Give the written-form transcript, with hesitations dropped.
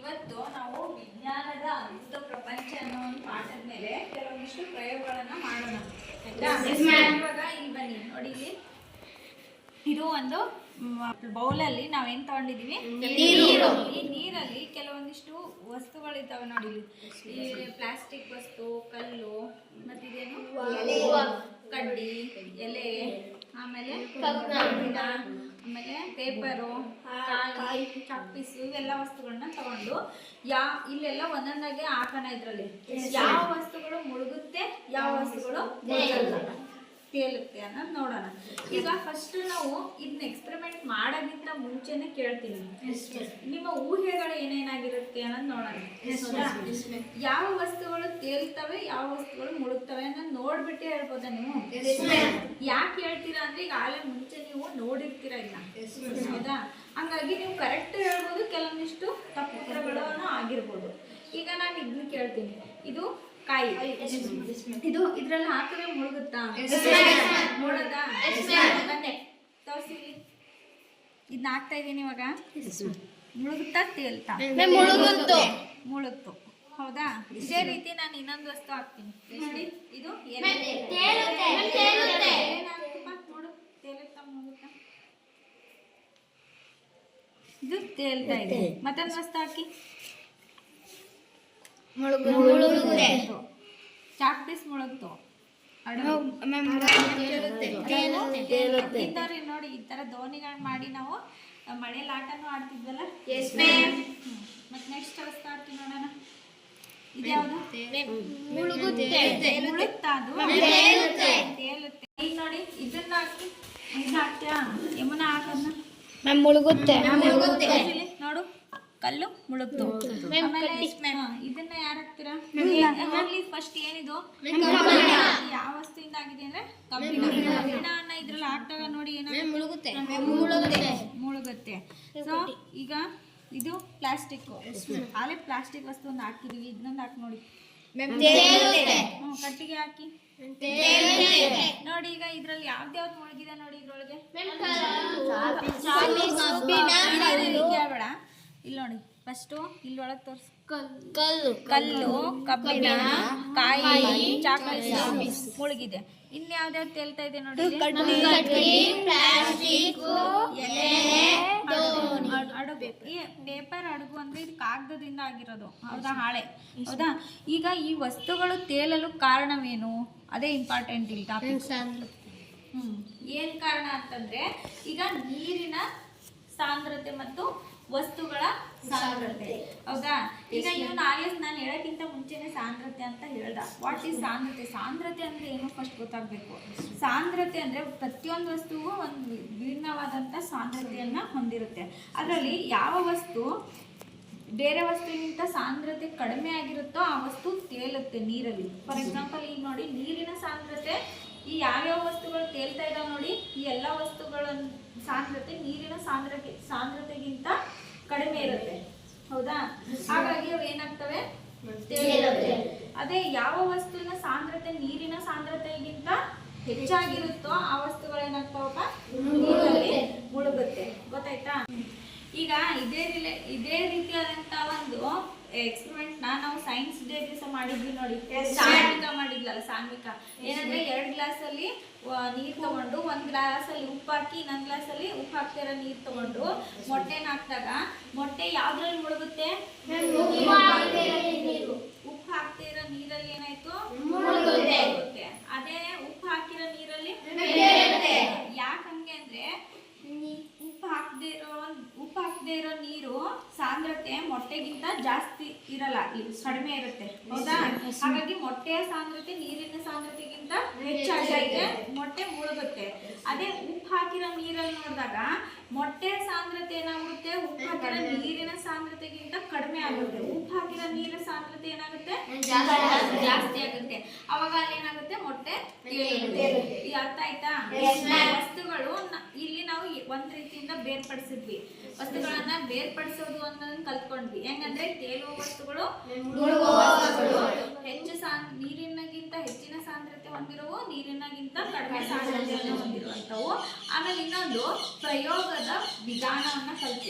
ಇವತ್ತು ನಾವು ವಿಜ್ಞಾನದ ಅದ್ಭುತ ಪ್ರಪಂಚ ಅನ್ನೋ ಒಂದು ಪಾಠದ ಮೇಲೆ ಕೆಲವೊಂದಿಷ್ಟು ಪ್ರಯೋಗಗಳನ್ನ ಮಾಡೋಣ. ಇವಾಗ ಇಲ್ಲಿ ಬನ್ನಿ ನೋಡಿ, ಇಲ್ಲಿ ಇದು ಒಂದು ಬೌಲಲ್ಲಿ ನಾವೇನ್ ತಗೊಂಡಿದೀವಿ, ಈ ನೀರಲ್ಲಿ ಕೆಲವೊಂದಿಷ್ಟು ವಸ್ತುಗಳಿದ್ದಾವೆ ನೋಡಿ. ಈ ಪ್ಲಾಸ್ಟಿಕ್ ವಸ್ತು, ಕಲ್ಲು, ಮತ್ತಿದೇನು ಕಡ್ಡಿ, ಎಲೆ, ಆಮೇಲೆ ಆಮೇಲೆ ಪೇಪರು, ಕಾಯಿ, ಚಾಕ್ಪೀಸು, ಇವೆಲ್ಲ ವಸ್ತುಗಳನ್ನ ತಗೊಂಡು ಇಲ್ಲೆಲ್ಲ ಒಂದೊಂದಾಗೆ ಹಾಕೋಣ. ಇದ್ರಲ್ಲಿ ಯಾವ ವಸ್ತುಗಳು ಮುಳುಗುತ್ತೆ, ಯಾವ ವಸ್ತುಗಳು ತೇಲುತ್ತೆ ಅನ್ನೋದು ನೋಡೋಣ. ಈಗ ಫಸ್ಟ್ ನಾವು ಇದನ್ನ ಎಕ್ಸ್ಪೆರಿಮೆಂಟ್ ಮಾಡೋಕ್ಕಿಂತ ಮುಂಚೆನೆ ಕೇಳ್ತೀನಿ, ನಿಮ್ಮ ಊಹೆಗಳು ಏನೇನಾಗಿರುತ್ತೆ ಅನ್ನೋದು ನೋಡೋಣ. ಯಾವ ವಸ್ತುಗಳು ತೇಲ್ತವೆ, ಯಾವ ವಸ್ತುಗಳು ಮುಳುಗ್ತವೆ ಅನ್ನೋದು ನೋಡ್ಬಿಟ್ಟೆ ಹೇಳ್ಬೋದಾ ನೀವು? ಯಾಕೆ ಹೇಳ್ತೀರಾ ಅಂದ್ರೆ ಈಗ ಆಲೆ ಮುಂಚೆ ನೀವು ನೋಡಿರ್ತೀರ ಇದನ್ನ, ಹೌದಾ? ಹಂಗಾಗಿ ನೀವು ಕರೆಕ್ಟ್ ಹೇಳ್ಬೋದು, ಕೆಲವೊಂದಿಷ್ಟು ತಪ್ಪುಗಳು ಆಗಿರ್ಬೋದು. ಈಗ ನಾನು ಇದನ್ನ ಕೇಳ್ತೀನಿ, ಇದು ಕಾಯಿ, ಇದು ಇದ್ರಲ್ಲಿ ಹಾಕಿದ್ರೆ ಮುಳುಗುತ್ತಾ? ನೋಡೋದಾ? ತೋರಿಸಿ, ಇದನ್ನ ಹಾಕ್ತಾ ಇದೀನಿ ಇವಾಗ. ಮುಳುಗುತ್ತಾ ತೇಲ್ತಾ? ಮುಳುಗ್ತು, ಹೌದಾ? ಇದೇ ರೀತಿ ನಾನು ಇನ್ನೊಂದು ವಸ್ತು ಹಾಕ್ತೀನಿ ನೋಡಿ. ಇದು ನೋಡು, ತೇಲುತ್ತಾ ಮುಳುಗುತ್ತಾ? ಇದು ತೇಲ್ತಾ ಇದೆ. ಮತ್ತೊಂದು ವಸ್ತು ಹಾಕಿ, ಚಾಕ್ ಪೀಸ್ ಮುಳುಗ್ತು. ನೋಡಿ, ಈ ತರ ದೋಣಿಗಳು ಮಾಡಿ ನಾವು ಮಳೆಯಲ್ಲಿ ಆಟನೂ ಆಡ್ತಿದ್ವಲ್ಲ. ಮತ್ತೆ ನೆಕ್ಸ್ಟ್ ವಸ್ತು ಹಾಕಿ ನೋಡೋಣ, ಇದ್ಯಾವುದು? ಮುಳುಗುತ್ತಾ? ಅದು ತೇಲುತ್ತೆ. ಈಗ ನೋಡಿ, ಇದನ್ನ ಹಾಕಿ, ಇದನ್ನ ಹಾಕ್ತೀಯಾ? ಯಮುನಾ ಹಾಕೋದನ್ನ ಮುಳುಗುತ್ತೆ. ನೋಡು, ಕಲ್ಲು ಮುಳುಗ್ತು. ಇದನ್ನ ಯಾರು ಹಾಕ್ತೀರಾ? ಫಸ್ಟ್ ಏನಿದು ಯಾವ ವಸ್ತುವಿಂದ ಆಗಿದೆ ಅಂದ್ರೆ ಕಬ್ಬಿಣ. ಕಬ್ಬಿಣ ಅನ್ನ ಇದ್ರಲ್ಲಿ ಹಾಕ್ದಾಗ ನೋಡಿ ಏನಾಗುತ್ತೆ? ಮುಳುಗುತ್ತೆ. ಸೊ ಈಗ ಇದು ಪ್ಲಾಸ್ಟಿಕ್, ಆಲೆ ಪ್ಲಾಸ್ಟಿಕ್ ವಸ್ತು ಒಂದು ಹಾಕಿದೀವಿ. ಇದನ್ನೊಂದು ಹಾಕಿ ನೋಡಿ, ಕಟ್ಟಿಗೆ ಹಾಕಿ ನೋಡಿ. ಈಗ ಇದ್ರಲ್ಲಿ ಯಾವ್ದು ಮುಳುಗಿದೆ ನೋಡಿ ಇದ್ರೊಳಗೆ? ಬೇಡ, ಇಲ್ಲಿ ನೋಡಿ, ಫಸ್ಟು ಇಲ್ಲೊಳಗೆ ತೋರಿಸಿ. ಕಲ್ಲು, ಕಬ್ಬಿಣ, ಕಾಯಿ, ಚಾಕ್ಲೇಟ್ ಮುಳುಗಿದೆ. ಇನ್ಯಾವ್ದ್ಯಾವ್ದು ತೇಲ್ತಾ ಇದೆ ನೋಡಿ? ಪೇಪರ್, ಅಡುಗು ಅಂದ್ರೆ ಇದು ಕಾಗದದಿಂದ ಆಗಿರೋದು, ಹೌದಾ? ಹಾಳೆ, ಹೌದಾ? ಈಗ ಈ ವಸ್ತುಗಳು ತೇಲಲು ಕಾರಣವೇನು? ಅದೇ ಇಂಪಾರ್ಟೆಂಟ್ ಇಲ್ಲಿ ಟಾಪಿಕ್. ಏನ್ ಕಾರಣ ಅಂತಂದ್ರೆ, ಈಗ ನೀರಿನ ಸಾಂದ್ರತೆ ಮತ್ತು ವಸ್ತುಗಳ ಸಾಂದ್ರತೆ, ಹೌದಾ? ಈಗ ಇವನು ಆಯಸ್ ನಾನು ಹೇಳಕ್ಕಿಂತ ಮುಂಚೆನೆ ಸಾಂದ್ರತೆ ಅಂತ ಹೇಳ್ದ. ವಾಟ್ ಈಸ್ ಸಾಂದ್ರತೆ? ಸಾಂದ್ರತೆ ಅಂದ್ರೆ ಏನು ಫಸ್ಟ್ ಗೊತ್ತಾಗಬೇಕು. ಸಾಂದ್ರತೆ ಅಂದ್ರೆ ಪ್ರತಿಯೊಂದು ವಸ್ತುವು ಒಂದು ವಿಭಿನ್ನವಾದಂಥ ಸಾಂದ್ರತೆಯನ್ನ ಹೊಂದಿರುತ್ತೆ. ಅದರಲ್ಲಿ ಯಾವ ವಸ್ತು ಬೇರೆ ವಸ್ತುವಿಗಿಂತ ಸಾಂದ್ರತೆ ಕಡಿಮೆ ಆಗಿರುತ್ತೋ ಆ ವಸ್ತು ತೇಲುತ್ತೆ ನೀರಲ್ಲಿ. ಫಾರ್ ಎಕ್ಸಾಂಪಲ್ ಈಗ ನೋಡಿ, ನೀರಿನ ಸಾಂದ್ರತೆ, ಈ ಯಾವ್ಯಾವ ವಸ್ತುಗಳು ತೇಲ್ತಾ ಇದಾವೆ ನೋಡಿ, ಈ ಎಲ್ಲ ವಸ್ತುಗಳ ಸಾಂದ್ರತೆ ನೀರಿನ ಸಾಂದ್ರತೆಗಿಂತ ಕಡಿಮೆ ಇರುತ್ತೆ, ಹೌದಾ? ಹಾಗಾಗಿ ಅವು ಏನಾಗ್ತವೆ? ತೇಲುತ್ತೆ. ಅದೇ ಯಾವ ವಸ್ತುವಿನ ಸಾಂದ್ರತೆ ನೀರಿನ ಸಾಂದ್ರತೆಗಿಂತ ಹೆಚ್ಚಾಗಿರುತ್ತೋ ಆ ವಸ್ತುಗಳು ಏನಾಗ್ತಾವಪ್ಪ? ನೀರಲ್ಲಿ ಮುಳುಗುತ್ತೆ. ಗೊತ್ತಾಯ್ತಾ? ಈಗ ಇದೇ ರೀತಿಯಾದಂತ ಒಂದು ಎಕ್ಸ್ಪೆರಿಮೆಂಟ್ ನಾವು ಸೈನ್ಸ್ ಡೇ ದಿವಸ ಮಾಡಿದ್ವಿ ನೋಡಿ. ಸಾನ್ವಿಕ ಮಾಡಿದ್ಲಲ್ಲ, ಸಾನ್ವಿಕ ಏನಂದ್ರೆ 2 ಗ್ಲಾಸಲ್ಲಿ ನೀರು ತಗೊಂಡು 1 ಗ್ಲಾಸಲ್ಲಿ ಉಪ್ಪು ಹಾಕಿ, ಇನ್ನೊಂದು ಗ್ಲಾಸಲ್ಲಿ ಉಪ್ಪು ಹಾಕ್ತಿರೋ ನೀರು ತಗೊಂಡು ಮೊಟ್ಟೆನ ಹಾಕಿದಾಗ ಮೊಟ್ಟೆ ಯಾವ್ದ್ರಲ್ಲಿ ಮುಳುಗುತ್ತೆ? ಉಪ್ಪು ಹಾಕ್ತಿರೋ ನೀರಲ್ಲಿ ಏನಾಯ್ತು? ಮುಳುಗುತ್ತೆ. ಅದೇ ಉಪ್ಪು ಹಾಕಿರೋ ನೀರಲ್ಲಿ ಯಾಕಂಗೆ ಅಂದ್ರೆ ಉಪ್ಪು ಹಾಕದೇ ಇರೋ ನೀರು ಸಾಂದ್ರತೆ ಮೊಟ್ಟೆಗಿಂತ ಜಾಸ್ತಿ ಇರಲ್ಲ, ಕಡಿಮೆ ಇರುತ್ತೆ, ಹೌದಾ? ಹಾಗಾಗಿ ಮೊಟ್ಟೆಯ ಸಾಂದ್ರತೆ ನೀರಿನ ಸಾಂದ್ರತೆಗಿಂತ ಹೆಚ್ಚಾಗಿದೆ, ಮೊಟ್ಟೆ ಮುಳುಗುತ್ತೆ. ಅದೇ ಉಪ್ಪು ಹಾಕಿರೋ ನೀರಲ್ಲಿ ನೋಡಿದಾಗ ಮೊಟ್ಟೆಯ ಸಾಂದ್ರತೆ ಏನಾಗುತ್ತೆ? ಉಪ್ಪು ಹಾಕಿರೋ ನೀರಿನ ಸಾಂದ್ರತೆಗಿಂತ ಕಡಿಮೆ ಆಗುತ್ತೆ. ಉಪ್ಪು ಹಾಕಿರೋ ನೀರಿನ ಸಾಂದ್ರತೆ ಏನಾಗುತ್ತೆ? ಜಾಸ್ತಿ ಆಗುತ್ತೆ. ಅವಾಗ ಅಲ್ಲಿ ಏನಾಗುತ್ತೆ? ಮೊಟ್ಟೆ ತೇಲುತ್ತೆ. ಈ ಅರ್ಥ ಆಯ್ತಾ? ವಸ್ತುಗಳು ಇಲ್ಲಿ ನಾವು ಒಂದ್ ರೀತಿಯಿಂದ ಬೇರ್ಪಡಿಸಿದ್ವಿ. ವಸ್ತುಗಳನ್ನ ಬೇರ್ಪಡಿಸೋದು ಅನ್ನೋದನ್ನ ಕಲ್ತ್ಕೊಂಡ್ವಿ. ಹೆಂಗಂದ್ರೆ ತೇಲುವ ವಸ್ತುಗಳು, ಹೆಚ್ಚು ನೀರಿನಗಿಂತ ಹೆಚ್ಚಿನ ಸಾಂದ್ರತೆ ಹೊಂದಿರುವು, ನೀರಿನಗಿಂತ ಕಡಿಮೆ ಸಾಂದ್ರತೆಯನ್ನು ಹೊಂದಿರುವಂತವು. ಆಮೇಲೆ ಇನ್ನೊಂದು ಪ್ರಯೋಗದ ವಿಧಾನವನ್ನ ಕಲ್ತ್ವಿ.